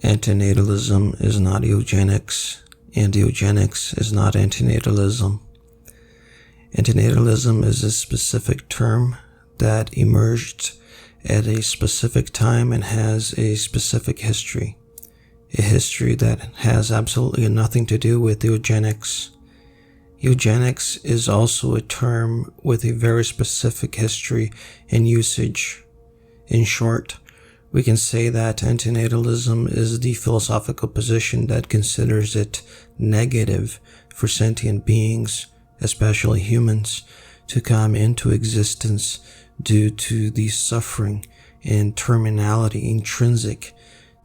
Antinatalism is not eugenics, and eugenics is not antinatalism. Antinatalism is a specific term that emerged at a specific time and has a specific history. A history that has absolutely nothing to do with eugenics. Eugenics is also a term with a very specific history and usage. In short, we can say that antinatalism is the philosophical position that considers it negative for sentient beings, especially humans, to come into existence due to the suffering and terminality intrinsic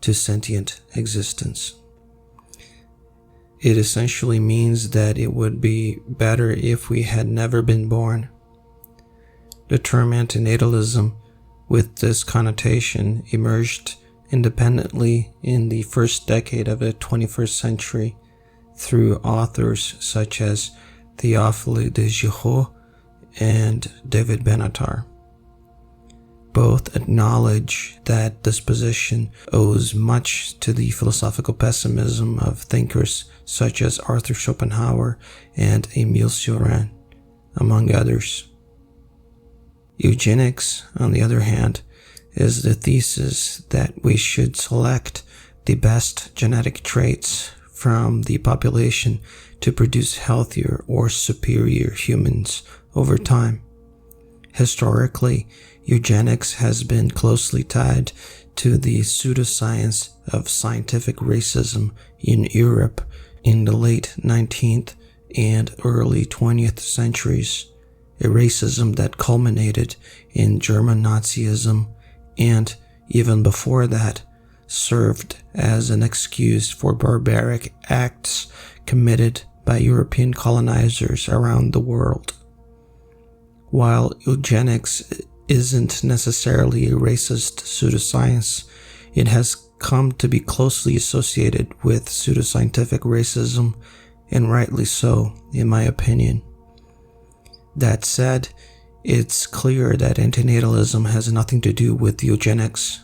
to sentient existence. It essentially means that it would be better if we had never been born. The term antinatalism with this connotation emerged independently in the first decade of the 21st century through authors such as Théophile de Giraud and David Benatar. Both acknowledge that this position owes much to the philosophical pessimism of thinkers such as Arthur Schopenhauer and Émile Cioran, among others. Eugenics, on the other hand, is the thesis that we should select the best genetic traits from the population to produce healthier or superior humans over time. Historically, eugenics has been closely tied to the pseudoscience of scientific racism in Europe in the late 19th and early 20th centuries, a racism that culminated in German Nazism and, even before that, served as an excuse for barbaric acts committed by European colonizers around the world. While eugenics isn't necessarily a racist pseudoscience, it has come to be closely associated with pseudoscientific racism, and rightly so, in my opinion. That said, it's clear that antinatalism has nothing to do with eugenics,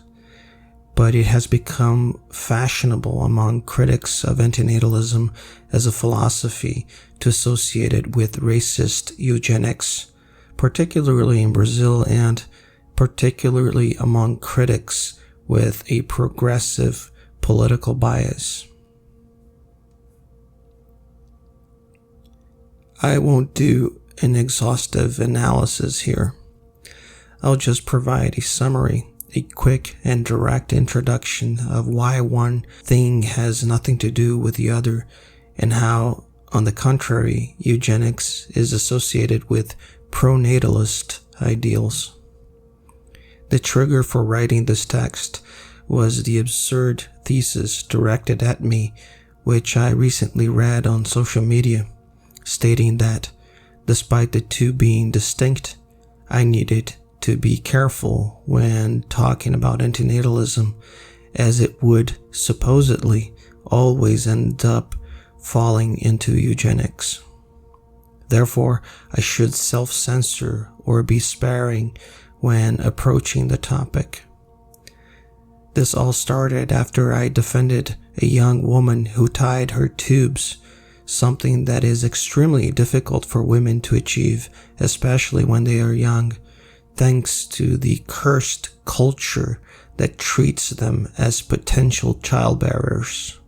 but it has become fashionable among critics of antinatalism as a philosophy to associate it with racist eugenics, particularly in Brazil and particularly among critics with a progressive political bias. I won't do an exhaustive analysis here. I'll just provide a summary, a quick and direct introduction of why one thing has nothing to do with the other, and how, on the contrary, eugenics is associated with pronatalist ideals. The trigger for writing this text was the absurd thesis directed at me, which I recently read on social media, stating that, despite the two being distinct, I needed to be careful when talking about antinatalism, as it would supposedly always end up falling into eugenics. Therefore, I should self-censor or be sparing when approaching the topic. This all started after I defended a young woman who tied her tubes, something that is extremely difficult for women to achieve, especially when they are young, thanks to the cursed culture that treats them as potential childbearers.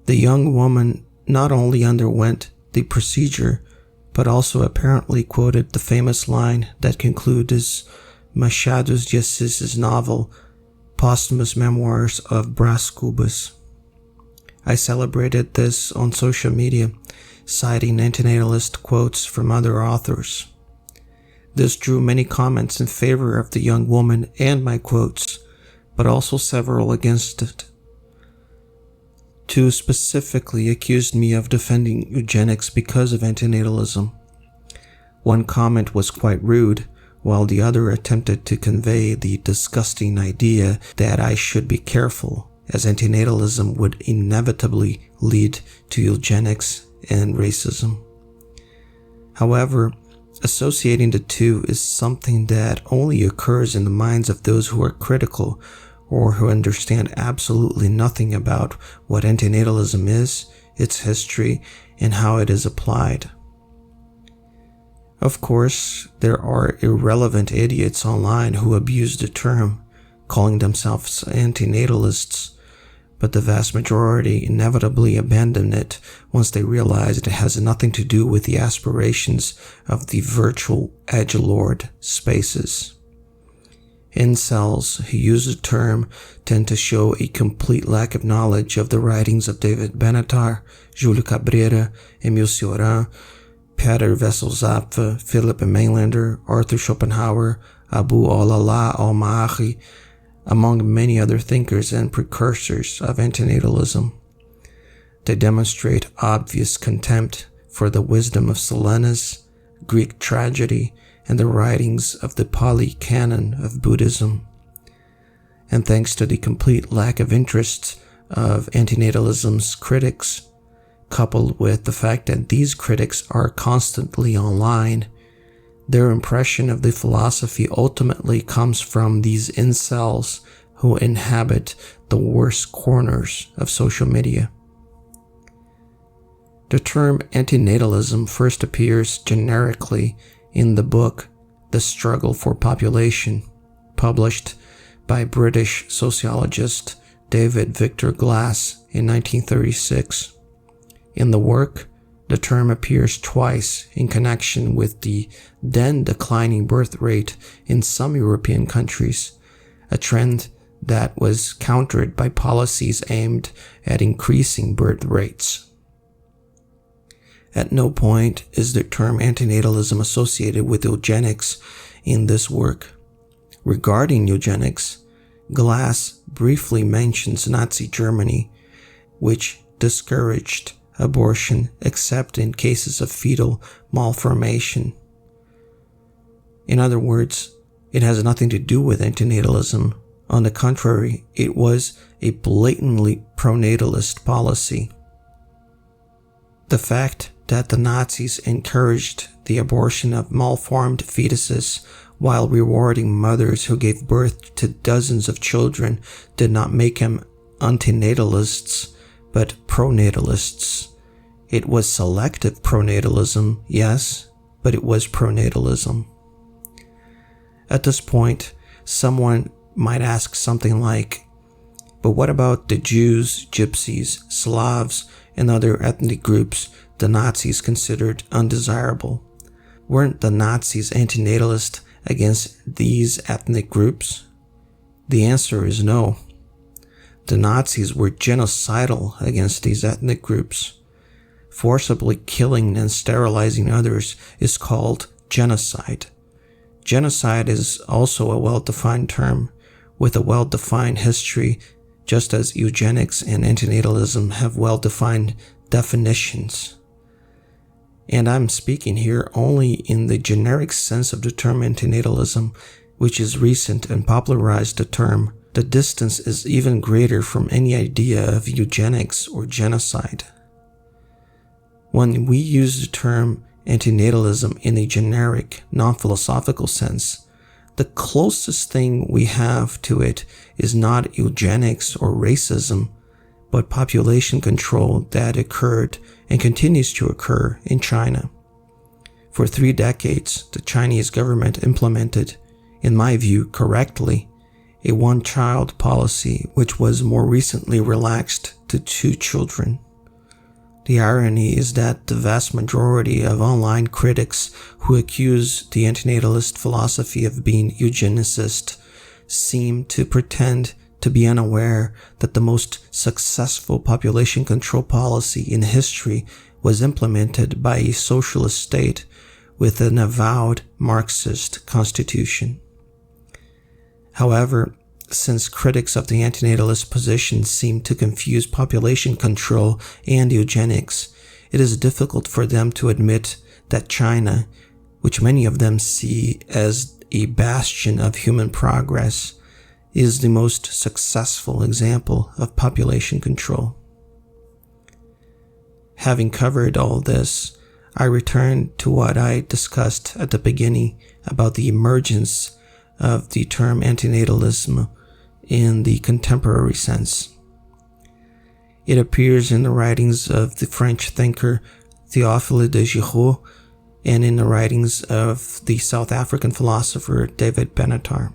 The young woman not only underwent the procedure, but also apparently quoted the famous line that concludes Machado de Assis' novel, Posthumous Memoirs of Brás Cubas. I celebrated this on social media, citing antinatalist quotes from other authors. This drew many comments in favor of the young woman and my quotes, but also several against it. Two specifically accused me of defending eugenics because of antinatalism. One comment was quite rude, while the other attempted to convey the disgusting idea that I should be careful, as antinatalism would inevitably lead to eugenics and racism. However, associating the two is something that only occurs in the minds of those who are critical or who understand absolutely nothing about what antinatalism is, its history, and how it is applied. Of course, there are irrelevant idiots online who abuse the term, calling themselves antinatalists, but the vast majority inevitably abandon it once they realize it has nothing to do with the aspirations of the virtual edgelord spaces. Incels who use the term tend to show a complete lack of knowledge of the writings of David Benatar, Júlio Cabrera, Emil Cioran, Peter Wessel-Zapfe, Philip Mainlander, Arthur Schopenhauer, Abu al-Ala al-Ma'ahi, among many other thinkers and precursors of antinatalism. They demonstrate obvious contempt for the wisdom of Silenus, Greek tragedy, and the writings of the Pali canon of Buddhism. And thanks to the complete lack of interest of antinatalism's critics, coupled with the fact that these critics are constantly online, their impression of the philosophy ultimately comes from these incels who inhabit the worst corners of social media. The term antinatalism first appears generically in the book The Struggle for Population, published by British sociologist David Victor Glass in 1936. In the work, the term appears twice in connection with the then declining birth rate in some European countries, a trend that was countered by policies aimed at increasing birth rates. At no point is the term antinatalism associated with eugenics in this work. Regarding eugenics, Glass briefly mentions Nazi Germany, which discouraged abortion except in cases of fetal malformation. In other words, it has nothing to do with antinatalism. On the contrary, it was a blatantly pronatalist policy. The fact that the Nazis encouraged the abortion of malformed fetuses while rewarding mothers who gave birth to dozens of children did not make them antinatalists, but pronatalists. It was selective pronatalism, yes, but it was pronatalism. At this point, someone might ask something like, but what about the Jews, Gypsies, Slavs, and other ethnic groups the Nazis considered undesirable? Weren't the Nazis antinatalist against these ethnic groups? The answer is no. The Nazis were genocidal against these ethnic groups. Forcibly killing and sterilizing others is called genocide. Genocide is also a well-defined term with a well-defined history, just as eugenics and antinatalism have well-defined definitions. And I'm speaking here only in the generic sense of the term antinatalism, which is recent and popularized the term. The distance is even greater from any idea of eugenics or genocide. When we use the term antinatalism in a generic, non-philosophical sense, the closest thing we have to it is not eugenics or racism, but population control that occurred and continues to occur in China. For 3 decades, the Chinese government implemented, in my view correctly, a one-child policy which was more recently relaxed to 2 children. The irony is that the vast majority of online critics who accuse the antinatalist philosophy of being eugenicist seem to pretend to be unaware that the most successful population control policy in history was implemented by a socialist state with an avowed Marxist constitution. However, since critics of the antinatalist position seem to confuse population control and eugenics, it is difficult for them to admit that China, which many of them see as a bastion of human progress, is the most successful example of population control. Having covered all this, I return to what I discussed at the beginning about the emergence of the term antinatalism in the contemporary sense. It appears in the writings of the French thinker Théophile de Giraud and in the writings of the South African philosopher David Benatar.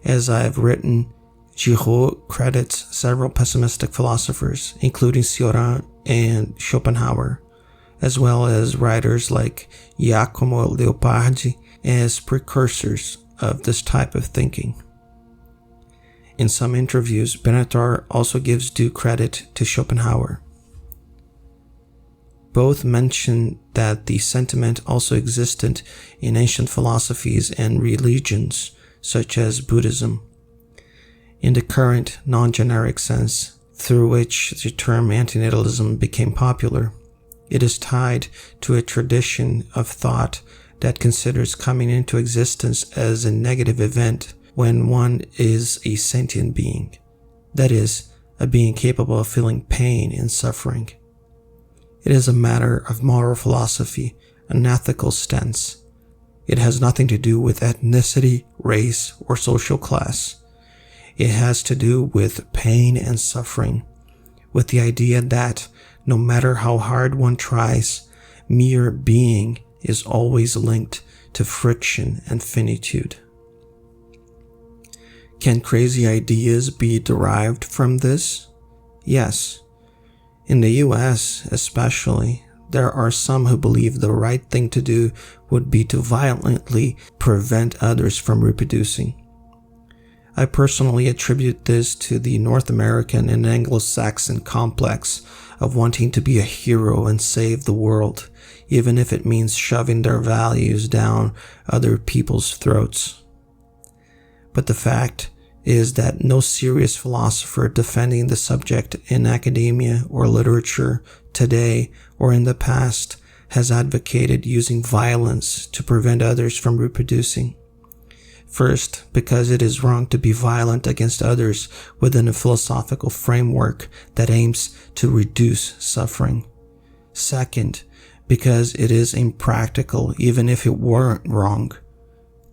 As I have written, Giraud credits several pessimistic philosophers, including Cioran and Schopenhauer, as well as writers like Giacomo Leopardi, as precursors of this type of thinking. In some interviews, Benatar also gives due credit to Schopenhauer. Both mention that the sentiment also existed in ancient philosophies and religions, such as Buddhism. In the current non-generic sense, through which the term antinatalism became popular, it is tied to a tradition of thought that considers coming into existence as a negative event when one is a sentient being, that is, a being capable of feeling pain and suffering. It is a matter of moral philosophy, an ethical stance. It has nothing to do with ethnicity, race, or social class. It has to do with pain and suffering, with the idea that no matter how hard one tries, mere being is always linked to friction and finitude. Can crazy ideas be derived from this? Yes. In the US, especially, there are some who believe the right thing to do would be to violently prevent others from reproducing. I personally attribute this to the North American and Anglo-Saxon complex of wanting to be a hero and save the world, even if it means shoving their values down other people's throats. But the fact is that no serious philosopher defending the subject in academia or literature today or in the past has advocated using violence to prevent others from reproducing. First, because it is wrong to be violent against others within a philosophical framework that aims to reduce suffering. Second, because it is impractical even if it weren't wrong.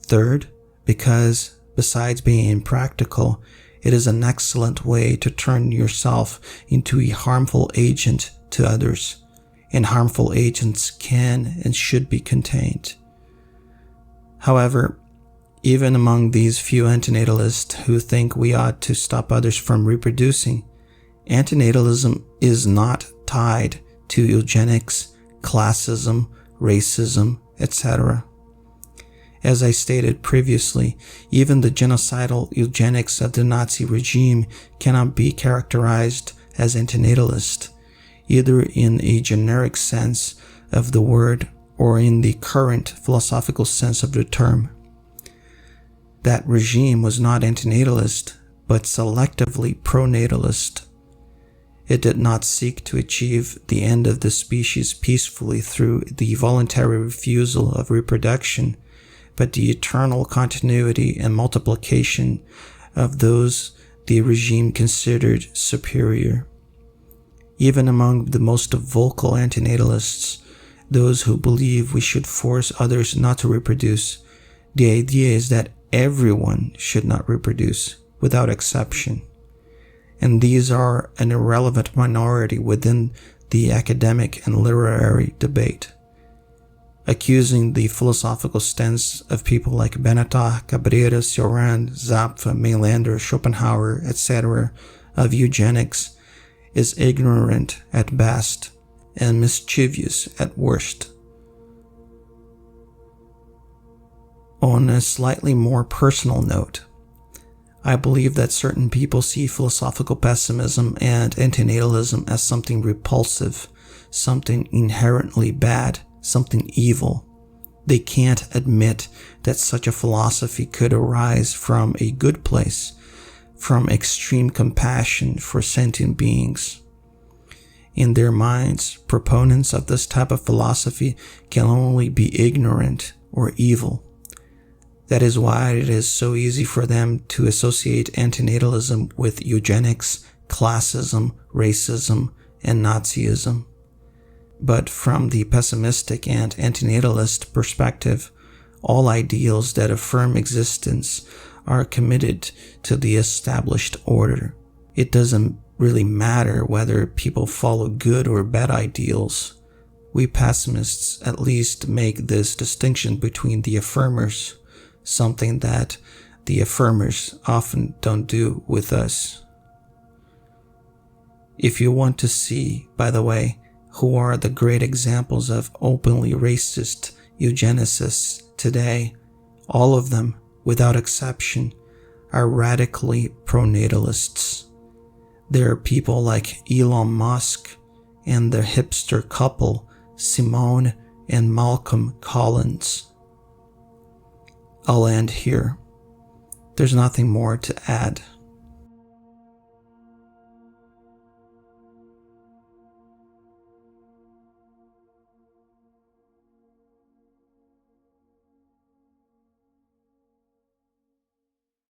Third, because besides being impractical, it is an excellent way to turn yourself into a harmful agent to others, and harmful agents can and should be contained. However, even among these few antinatalists who think we ought to stop others from reproducing, antinatalism is not tied to eugenics, classism, racism, etc. As I stated previously, even the genocidal eugenics of the Nazi regime cannot be characterized as antinatalist, either in a generic sense of the word or in the current philosophical sense of the term. That regime was not antinatalist, but selectively pronatalist. It did not seek to achieve the end of the species peacefully through the voluntary refusal of reproduction, but the eternal continuity and multiplication of those the regime considered superior. Even among the most vocal antinatalists, those who believe we should force others not to reproduce, the idea is that everyone should not reproduce, without exception. And these are an irrelevant minority within the academic and literary debate. Accusing the philosophical stance of people like Benatar, Cabrera, Cioran, Zapf, Mailander, Schopenhauer, etc. of eugenics is ignorant at best and mischievous at worst. On a slightly more personal note, I believe that certain people see philosophical pessimism and antinatalism as something repulsive, something inherently bad, something evil. They can't admit that such a philosophy could arise from a good place, from extreme compassion for sentient beings. In their minds, proponents of this type of philosophy can only be ignorant or evil. That is why it is so easy for them to associate antinatalism with eugenics, classism, racism, and Nazism. But from the pessimistic and antinatalist perspective, all ideals that affirm existence are committed to the established order. It doesn't really matter whether people follow good or bad ideals. We pessimists at least make this distinction between the affirmers, something that the affirmers often don't do with us. If you want to see, by the way, who are the great examples of openly racist eugenicists today, all of them, without exception, are radically pronatalists. There are people like Elon Musk and the hipster couple Simone and Malcolm Collins. I'll end here. There's nothing more to add.